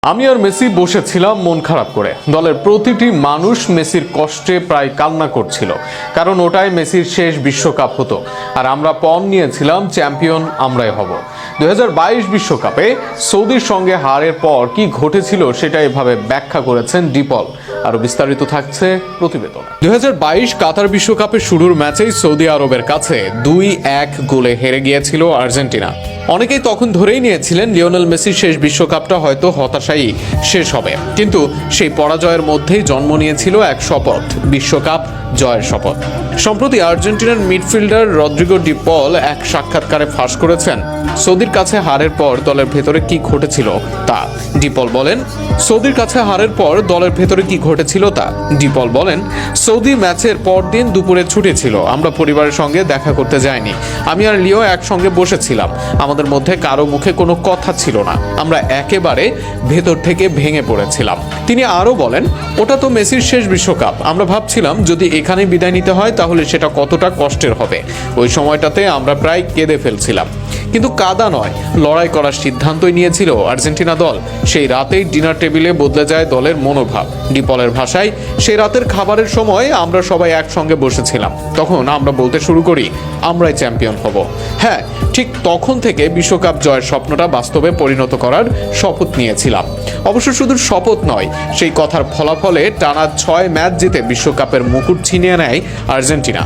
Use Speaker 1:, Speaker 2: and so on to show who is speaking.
Speaker 1: আমি আর মেসি বসেছিলাম মন খারাপ করে। দলের প্রতিটি মানুষ মেসির কষ্টে প্রায় কান্না করছিল, কারণ ওটাই মেসির শেষ বিশ্বকাপ হতো। আর আমরা পণ নিয়েছিলাম চ্যাম্পিয়ন আমরাই হব। 2022 বিশ্বকাপে সৌদির সঙ্গে হারের পর কি ঘটেছিল সেটা এভাবে ব্যাখ্যা করেছেন ডিপল। আরো বিস্তারিত থাকছে প্রতিবেদনে। 2022 কাতার বিশ্বকাপের শুরুর ম্যাচেই সৌদি আরবের কাছে 2-1 গোলে হেরে গিয়েছিল আর্জেন্টিনা। অনেকেই তখন ধরেই নিয়েছিলেন লিওনেল মেসির শেষ বিশ্বকাপটা হয়তো হতাশাই শেষ হবে, কিন্তু সেই পরাজয়ের মধ্যেই জন্ম নিয়েছিল এক শপথ, বিশ্বকাপ জয়ের শপথ। সম্প্রতি আর্জেন্টিনার মিডফিল্ডার রদ্রিগো ডি পল এক সাক্ষাৎকারে ফাঁস করেছেন সৌদির কাছে হারের পর দলের ভেতরে কি ঘটেছিল তা। ডিপল বলেন, সৌদির কাছে হারের পর দলের ভেতরে কি ঘটেছিল তা। ডিপল বলেন, সৌদি ম্যাচের পর দিন দুপুরে ছুটি ছিল, আমরা পরিবারের সঙ্গে দেখা করতে যাইনি। আমি আর লিও একসঙ্গে বসেছিলাম, আমাদের মধ্যে কারো মুখে কোনো কথা ছিল না, আমরা একেবারে ভেতর থেকে ভেঙে পড়েছিলাম। তিনি আরো বলেন, ওটা তো মেসির শেষ বিশ্বকাপ, আমরা ভাবছিলাম যদি এখানে বিদায় নিতে হয় তাহলে সেটা কতটা কষ্টের হবে। ওই সময়টাতে আমরা প্রায় কেঁদে ফেলছিলাম, কিন্তু কাদা নয়, লড়াই করার সিদ্ধান্তই নিয়েছিল আর্জেন্টিনা দল। সেই রাতেই ডিনার টেবিলে বদলে যায় দলের মনোভাব। ডিপলের ভাষায়, সেই রাতের খাবারের সময় আমরা সবাই একসঙ্গে বসেছিলাম, তখন আমরা বলতে শুরু করি আমরাই চ্যাম্পিয়ন হব। হ্যাঁ, ঠিক তখন থেকে বিশ্বকাপ জয়ের স্বপ্নটা বাস্তবে পরিণত করার শপথ নিয়েছিলাম। অবশ্য শুধু শপথ নয়, সেই কথার ফলাফলে টানা 6 ম্যাচ জিতে বিশ্বকাপের মুকুট ছিনিয়ে নেয় আর্জেন্টিনা।